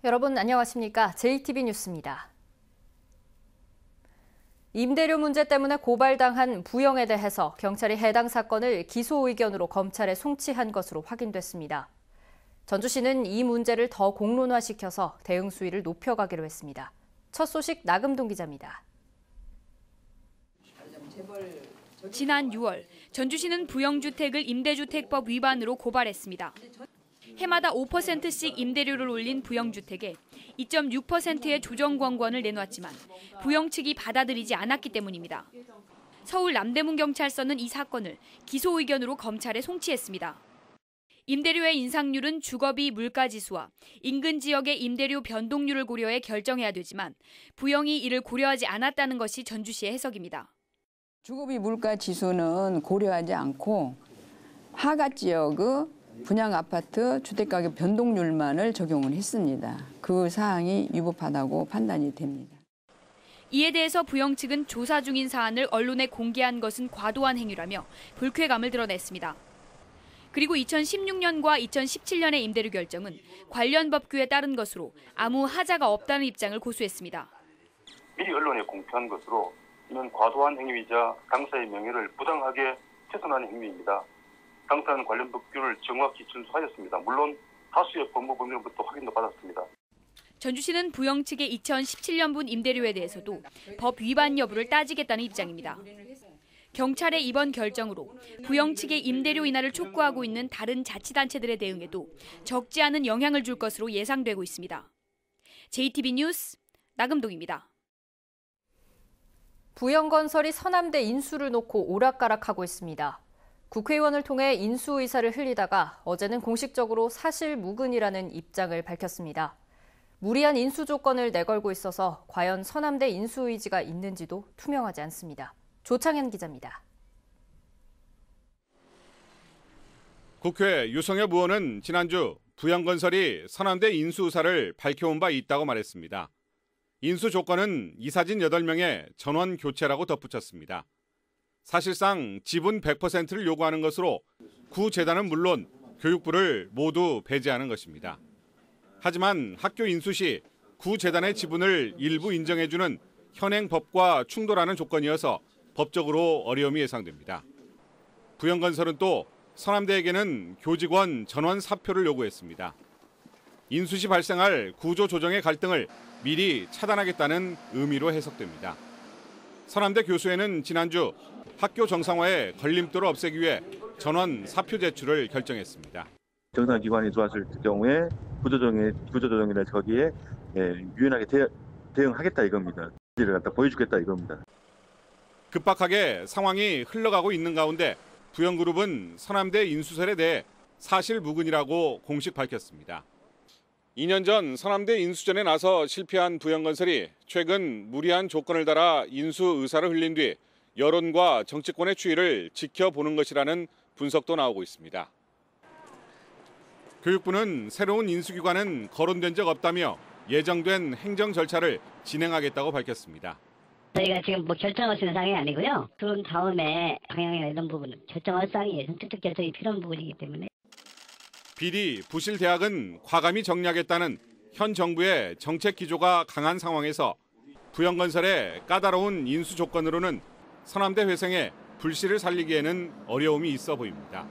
여러분 안녕하십니까? JTB 뉴스입니다. 임대료 문제 때문에 고발당한 부영에 대해서 경찰이 해당 사건을 기소 의견으로 검찰에 송치한 것으로 확인됐습니다. 전주시는 이 문제를 더 공론화시켜서 대응 수위를 높여가기로 했습니다. 첫 소식 나금동 기자입니다. 지난 6월 전주시는 부영주택을 임대주택법 위반으로 고발했습니다. 해마다 5%씩 임대료를 올린 부영주택에 2.6%의 조정권을 내놨지만 부영 측이 받아들이지 않았기 때문입니다. 서울 남대문경찰서는 이 사건을 기소 의견으로 검찰에 송치했습니다. 임대료의 인상률은 주거비 물가지수와 인근 지역의 임대료 변동률을 고려해 결정해야 되지만 부영이 이를 고려하지 않았다는 것이 전주시의 해석입니다. 주거비 물가지수는 고려하지 않고 하가 지역의 분양 아파트 주택가격 변동률만을 적용을 했습니다. 그 사항이 위법하다고 판단이 됩니다. 이에 대해서 부영 측은 조사 중인 사안을 언론에 공개한 것은 과도한 행위라며 불쾌감을 드러냈습니다. 그리고 2016년과 2017년의 임대료 결정은 관련 법규에 따른 것으로 아무 하자가 없다는 입장을 고수했습니다. 미리 언론에 공표한 것으로 이는 과도한 행위이자 당사의 명예를 부당하게 훼손하는 행위입니다. 당사는 관련 법규를 정확히 준수하였습니다. 물론 다수의 법무부로부터 확인도 받았습니다. 전주시는 부영 측의 2017년분 임대료에 대해서도 법 위반 여부를 따지겠다는 입장입니다. 경찰의 이번 결정으로 부영 측의 임대료 인하를 촉구하고 있는 다른 자치단체들의 대응에도 적지 않은 영향을 줄 것으로 예상되고 있습니다. JTB 뉴스 나금동입니다. 부영건설이 서남대 인수를 놓고 오락가락하고 있습니다. 국회의원을 통해 인수 의사를 흘리다가 어제는 공식적으로 사실무근이라는 입장을 밝혔습니다. 무리한 인수 조건을 내걸고 있어서 과연 서남대 인수 의지가 있는지도 투명하지 않습니다. 조창현 기자입니다. 국회 유성엽 의원은 지난주 부영건설이 서남대 인수 의사를 밝혀온 바 있다고 말했습니다. 인수 조건은 이사진 8명의 전원 교체라고 덧붙였습니다. 사실상 지분 100%를 요구하는 것으로 구 재단은 물론 교육부를 모두 배제하는 것입니다. 하지만 학교 인수 시 구 재단의 지분을 일부 인정해주는 현행 법과 충돌하는 조건이어서 법적으로 어려움이 예상됩니다. 부영건설은 또 서남대에게는 교직원 전원 사표를 요구했습니다. 인수 시 발생할 구조 조정의 갈등을 미리 차단하겠다는 의미로 해석됩니다. 서남대 교수회는 지난주 학교 정상화에 걸림돌을 없애기 위해 전원 사표 제출을 결정했습니다. 정상기관이 좋았을 경우에 구조조정이나 저기에 유연하게 대응하겠다 이겁니다. 이를 갖다 보여주겠다 이겁니다. 급박하게 상황이 흘러가고 있는 가운데 부영그룹은 서남대 인수설에 대해 사실무근이라고 공식 밝혔습니다. 2년 전 서남대 인수전에 나서 실패한 부영건설이 최근 무리한 조건을 달아 인수 의사를 흘린 뒤 여론과 정치권의 추이를 지켜보는 것이라는 분석도 나오고 있습니다. 교육부는 새로운 인수기관은 거론된 적 없다며 예정된 행정 절차를 진행하겠다고 밝혔습니다. 저희가 지금 결정할 수 있는 상황이 아니고요. 그런 다음에 방향이나 이런 부분은 결정할 사항이에요. 정책적 결정이 필요한 부분이기 때문에. 비리, 부실 대학은 과감히 정리하겠다는 현 정부의 정책 기조가 강한 상황에서 부영건설의 까다로운 인수 조건으로는 서남대 회생에 불씨를 살리기에는 어려움이 있어 보입니다.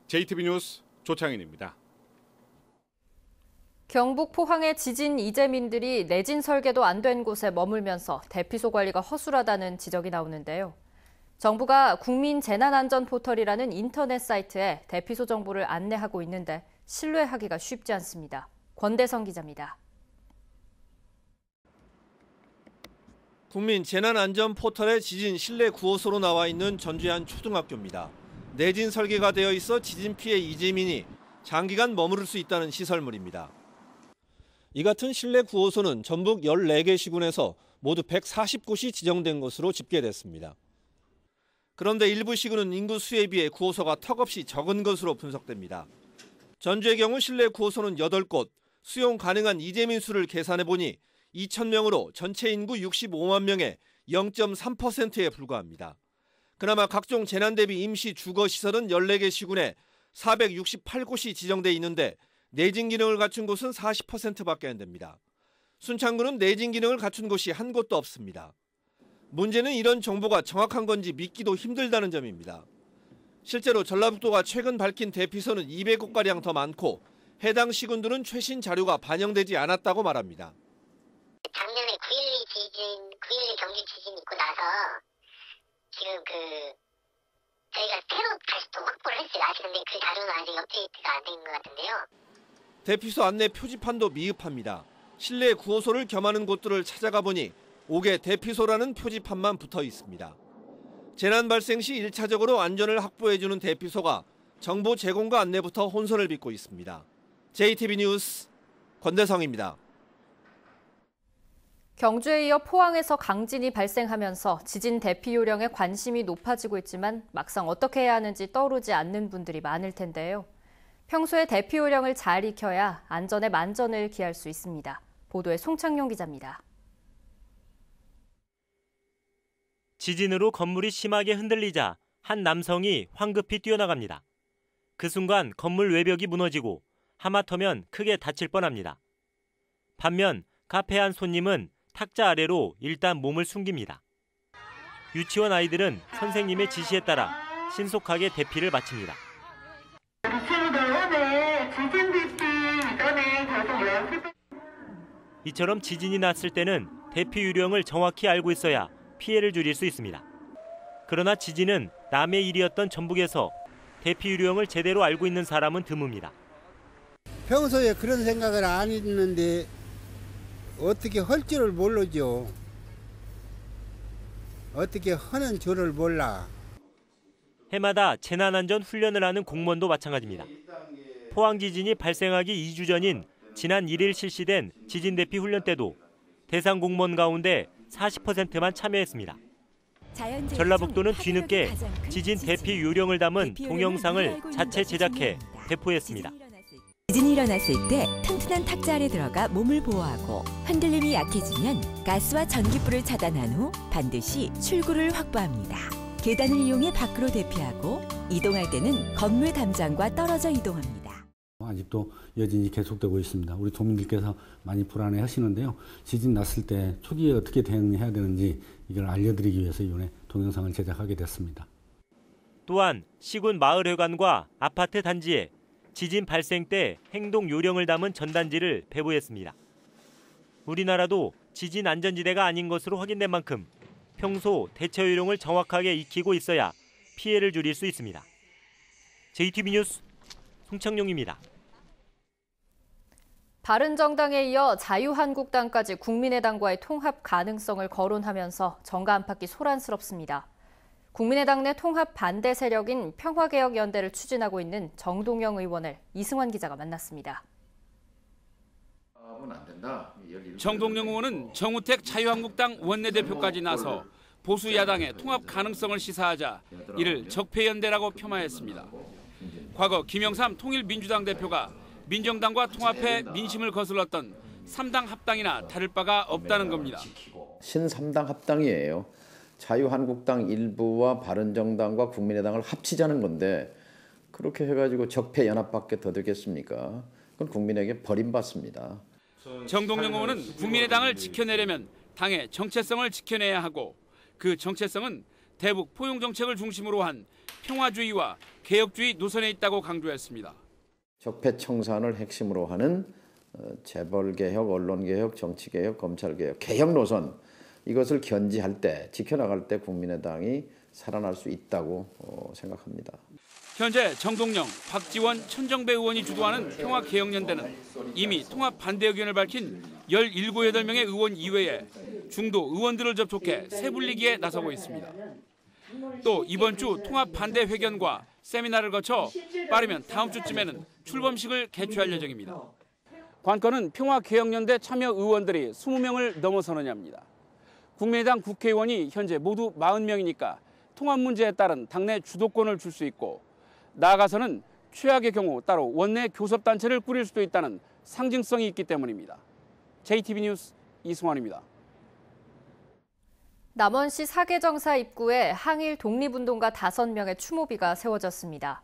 JTB 뉴스 조창현입니다. 경북 포항의 지진 이재민들이 내진 설계도 안 된 곳에 머물면서 대피소 관리가 허술하다는 지적이 나오는데요. 정부가 국민재난안전포털이라는 인터넷 사이트에 대피소 정보를 안내하고 있는데 신뢰하기가 쉽지 않습니다. 권대성 기자입니다. 국민재난안전포털의 지진 실내 구호소로 나와 있는 전주의 한 초등학교입니다. 내진 설계가 되어 있어 지진 피해 이재민이 장기간 머무를 수 있다는 시설물입니다. 이 같은 실내 구호소는 전북 14개 시군에서 모두 140곳이 지정된 것으로 집계됐습니다. 그런데 일부 시군은 인구 수에 비해 구호소가 턱없이 적은 것으로 분석됩니다. 전주의 경우 실내 구호소는 8곳, 수용 가능한 이재민 수를 계산해보니 2,000명으로 전체 인구 65만 명의 0.3%에 불과합니다. 그나마 각종 재난 대비 임시 주거 시설은 14개 시군에 468곳이 지정돼 있는데 내진 기능을 갖춘 곳은 40%밖에 안 됩니다. 순창구는 내진 기능을 갖춘 곳이 한 곳도 없습니다. 문제는 이런 정보가 정확한 건지 믿기도 힘들다는 점입니다. 실제로 전라북도가 최근 밝힌 대피소는 200곳가량 더 많고 해당 시군들은 최신 자료가 반영되지 않았다고 말합니다. 작년에 9.12 지진, 9.12 경주 지진 있고 나서 지금 저희가 새로 다시 또 확보를 했어요. 아시는데 그 자료는 아직 업데이트가 안 된 것 같은데요. 대피소 안내 표지판도 미흡합니다. 실내 구호소를 겸하는 곳들을 찾아가 보니 옥에 대피소라는 표지판만 붙어 있습니다. 재난 발생 시 1차적으로 안전을 확보해주는 대피소가 정보 제공과 안내부터 혼선을 빚고 있습니다. JTB 뉴스 권대성입니다. 경주에 이어 포항에서 강진이 발생하면서 지진 대피 요령에 관심이 높아지고 있지만 막상 어떻게 해야 하는지 떠오르지 않는 분들이 많을 텐데요. 평소에 대피 요령을 잘 익혀야 안전에 만전을 기할 수 있습니다. 보도에 송창용 기자입니다. 지진으로 건물이 심하게 흔들리자 한 남성이 황급히 뛰어나갑니다. 그 순간 건물 외벽이 무너지고 하마터면 크게 다칠 뻔합니다. 반면 카페 한 손님은 탁자 아래로 일단 몸을 숨깁니다. 유치원 아이들은 선생님의 지시에 따라 신속하게 대피를 마칩니다. 이처럼 지진이 났을 때는 대피 요령을 정확히 알고 있어야 피해를 줄일 수 있습니다. 그러나 지진은 남의 일이었던 전북에서 대피 요령을 제대로 알고 있는 사람은 드뭅니다. 평소에 그런 생각을 안 했는데 어떻게 할 줄을 모르죠. 어떻게 하는 줄을 몰라. 해마다 재난안전 훈련을 하는 공무원도 마찬가지입니다. 포항 지진이 발생하기 2주 전인 지난 1일 실시된 지진 대피 훈련 때도 대상 공무원 가운데 40%만 참여했습니다. 전라북도는 뒤늦게 지진 대피 요령을 담은 동영상을 자체 제작해 배포했습니다. 지진이 일어났을 때 튼튼한 탁자 아래 들어가 몸을 보호하고 흔들림이 약해지면 가스와 전기불을 차단한 후 반드시 출구를 확보합니다. 계단을 이용해 밖으로 대피하고 이동할 때는 건물 담장과 떨어져 이동합니다. 아직도 여진이 계속되고 있습니다. 우리 도민들께서 많이 불안해 하시는데요. 지진 났을 때 초기에 어떻게 대응해야 되는지 이걸 알려드리기 위해서 이번에 동영상을 제작하게 됐습니다. 또한 시군 마을회관과 아파트 단지에 지진 발생 때 행동 요령을 담은 전단지를 배부했습니다. 우리나라도 지진 안전지대가 아닌 것으로 확인된 만큼 평소 대처 요령을 정확하게 익히고 있어야 피해를 줄일 수 있습니다. JTB 뉴스 송창용입니다. 바른정당에 이어 자유한국당까지 국민의당과의 통합 가능성을 거론하면서 정가 안팎이 소란스럽습니다. 국민의당 내 통합 반대 세력인 평화개혁연대를 추진하고 있는 정동영 의원을 이승환 기자가 만났습니다. 정동영 의원은 정우택 자유한국당 원내대표까지 나서 보수 야당의 통합 가능성을 시사하자 이를 적폐연대라고 폄하했습니다. 과거 김영삼 통일민주당 대표가 민정당과 통합해 민심을 거슬렀던 3당 합당이나 다를 바가 없다는 겁니다. 신3당 합당이에요. 자유한국당 일부와 바른정당과 국민의당을 합치자는 건데 그렇게 해가지고 적폐연합밖에 더 되겠습니까? 그건 국민에게 버림받습니다. 정동영 의원은 국민의당을 지켜내려면 당의 정체성을 지켜내야 하고 그 정체성은 대북 포용 정책을 중심으로 한 평화주의와 개혁주의 노선에 있다고 강조했습니다. 적폐청산을 핵심으로 하는 재벌개혁, 언론개혁, 정치개혁, 검찰개혁, 개혁 노선 이것을 견지할 때, 지켜나갈 때 국민의당이 살아날 수 있다고 생각합니다. 현재 정동영, 박지원, 천정배 의원이 주도하는 평화개혁연대는 이미 통합 반대 의견을 밝힌 17~18명의 의원 이외에 중도 의원들을 접촉해 세불리기에 나서고 있습니다. 또 이번 주 통합 반대 회견과 세미나를 거쳐 빠르면 다음 주쯤에는 출범식을 개최할 예정입니다. 관건은 평화개혁연대 참여 의원들이 20명을 넘어서느냐입니다. 국민의당 국회의원이 현재 모두 40명이니까 통합 문제에 따른 당내 주도권을 줄 수 있고 나아가서는 최악의 경우 따로 원내 교섭단체를 꾸릴 수도 있다는 상징성이 있기 때문입니다. JTB 뉴스 이승환입니다. 남원시 사계정사 입구에 항일 독립운동가 5명의 추모비가 세워졌습니다.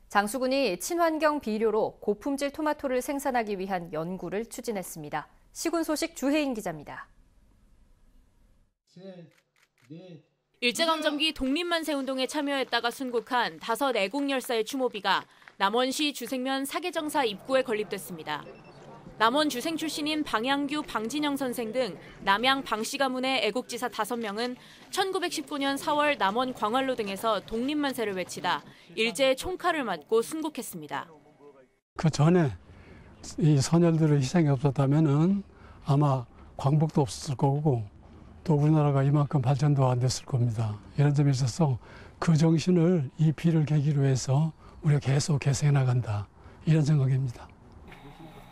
장수군이 친환경 비료로 고품질 토마토를 생산하기 위한 연구를 추진했습니다. 시군 소식 주혜인 기자입니다. 일제강점기 독립만세운동에 참여했다가 순국한 5 애국열사의 추모비가 남원시 주생면 사계정사 입구에 건립됐습니다. 남원 주생 출신인 방양규, 방진영 선생 등 남양 방씨 가문의 애국지사 5명은 1919년 4월 남원 광활로 등에서 독립만세를 외치다 일제의 총칼을 맞고 순국했습니다. 그 전에 이 선열들의 희생이 없었다면은 아마 광복도 없었을 거고 또 우리나라가 이만큼 발전도 안 됐을 겁니다. 이런 점에 있어서 그 정신을 이 비를 계기로 해서 우리가 계속 개선해 나간다. 이런 생각입니다.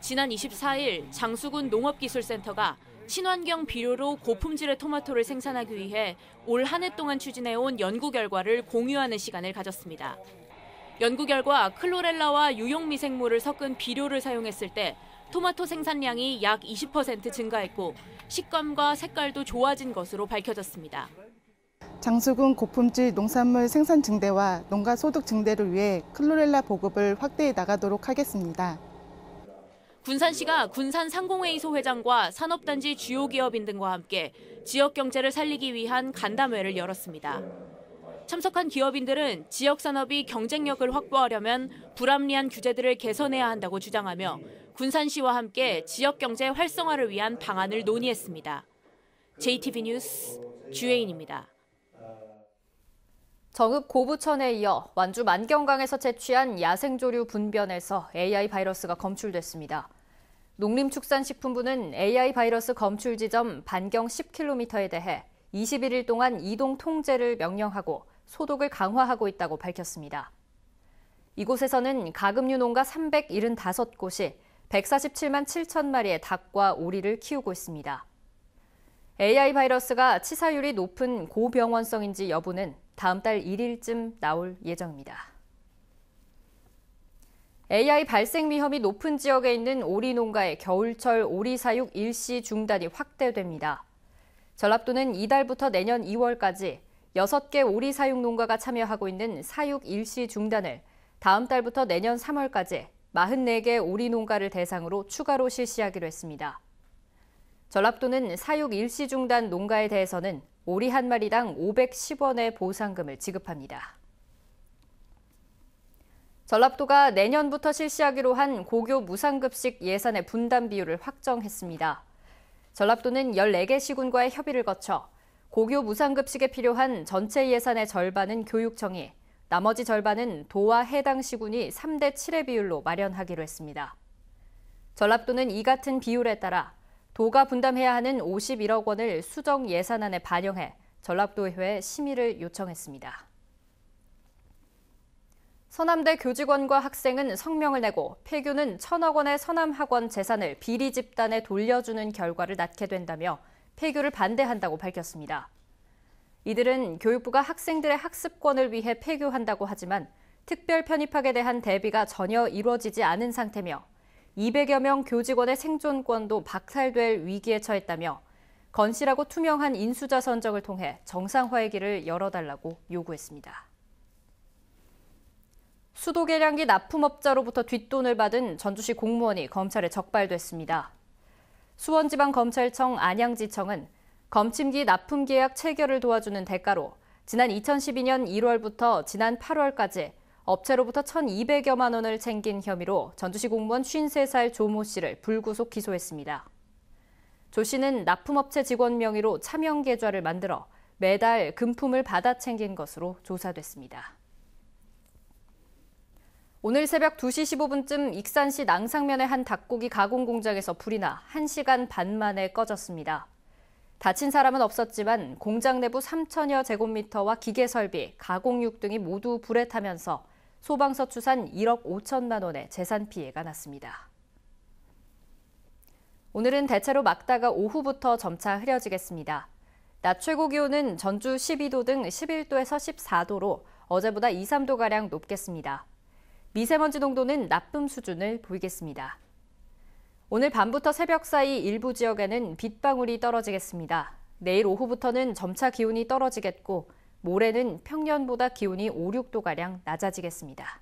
지난 24일 장수군 농업기술센터가 친환경 비료로 고품질의 토마토를 생산하기 위해 올 한 해 동안 추진해온 연구 결과를 공유하는 시간을 가졌습니다. 연구 결과 클로렐라와 유용미생물을 섞은 비료를 사용했을 때 토마토 생산량이 약 20% 증가했고 식감과 색깔도 좋아진 것으로 밝혀졌습니다. 장수군 고품질 농산물 생산 증대와 농가 소득 증대를 위해 클로렐라 보급을 확대해 나가도록 하겠습니다. 군산시가 군산상공회의소 회장과 산업단지 주요 기업인 등과 함께 지역 경제를 살리기 위한 간담회를 열었습니다. 참석한 기업인들은 지역 산업이 경쟁력을 확보하려면 불합리한 규제들을 개선해야 한다고 주장하며 군산시와 함께 지역 경제 활성화를 위한 방안을 논의했습니다. JTB 뉴스 주혜인입니다. 정읍 고부천에 이어 완주 만경강에서 채취한 야생조류 분변에서 AI 바이러스가 검출됐습니다. 농림축산식품부는 AI 바이러스 검출 지점 반경 10km에 대해 21일 동안 이동 통제를 명령하고 소독을 강화하고 있다고 밝혔습니다. 이곳에서는 가금류 농가 375곳이 147만 7천 마리의 닭과 오리를 키우고 있습니다. AI 바이러스가 치사율이 높은 고병원성인지 여부는 다음 달 1일쯤 나올 예정입니다. AI 발생 위험이 높은 지역에 있는 오리 농가의 겨울철 오리 사육 일시 중단이 확대됩니다. 전라도는 이달부터 내년 2월까지 6개 오리 사육 농가가 참여하고 있는 사육 일시 중단을 다음 달부터 내년 3월까지 44개 오리 농가를 대상으로 추가로 실시하기로 했습니다. 전라도는 사육 일시 중단 농가에 대해서는 오리 한 마리당 510원의 보상금을 지급합니다. 전라도가 내년부터 실시하기로 한 고교 무상급식 예산의 분담 비율을 확정했습니다. 전라도는 14개 시군과의 협의를 거쳐 고교 무상급식에 필요한 전체 예산의 절반은 교육청이, 나머지 절반은 도와 해당 시군이 3대 7의 비율로 마련하기로 했습니다. 전라도는 이 같은 비율에 따라 도가 분담해야 하는 51억 원을 수정 예산안에 반영해 전라도의회에 심의를 요청했습니다. 서남대 교직원과 학생은 성명을 내고 폐교는 1,000억 원의 서남학원 재산을 비리 집단에 돌려주는 결과를 낳게 된다며 폐교를 반대한다고 밝혔습니다. 이들은 교육부가 학생들의 학습권을 위해 폐교한다고 하지만 특별 편입학에 대한 대비가 전혀 이루어지지 않은 상태며 200여 명 교직원의 생존권도 박탈될 위기에 처했다며 건실하고 투명한 인수자 선정을 통해 정상화의 길을 열어달라고 요구했습니다. 수도계량기 납품업자로부터 뒷돈을 받은 전주시 공무원이 검찰에 적발됐습니다. 수원지방검찰청 안양지청은 검침기 납품계약 체결을 도와주는 대가로 지난 2012년 1월부터 지난 8월까지 업체로부터 1,200여만 원을 챙긴 혐의로 전주시 공무원 53살 조모 씨를 불구속 기소했습니다. 조 씨는 납품업체 직원 명의로 차명 계좌를 만들어 매달 금품을 받아 챙긴 것으로 조사됐습니다. 오늘 새벽 2시 15분쯤 익산시 낭상면의 한 닭고기 가공 공장에서 불이 나 1시간 반 만에 꺼졌습니다. 다친 사람은 없었지만 공장 내부 3천여 제곱미터와 기계 설비, 가공육 등이 모두 불에 타면서 소방서 추산 1억 5천만 원의 재산 피해가 났습니다. 오늘은 대체로 맑다가 오후부터 점차 흐려지겠습니다. 낮 최고 기온은 전주 12도 등 11도에서 14도로 어제보다 2, 3도가량 높겠습니다. 미세먼지 농도는 나쁨 수준을 보이겠습니다. 오늘 밤부터 새벽 사이 일부 지역에는 빗방울이 떨어지겠습니다. 내일 오후부터는 점차 기온이 떨어지겠고 모레는 평년보다 기온이 5, 6도가량 낮아지겠습니다.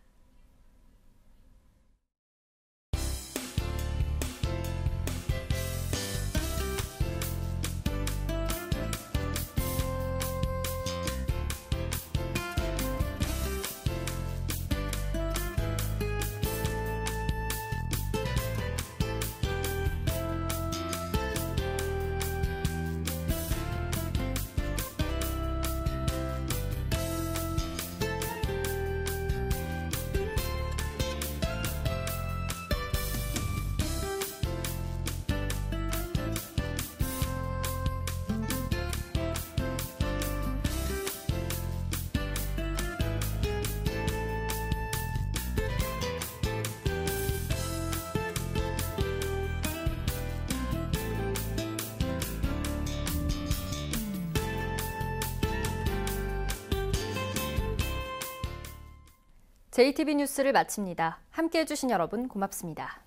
JTB 뉴스를 마칩니다. 함께해 주신 여러분 고맙습니다.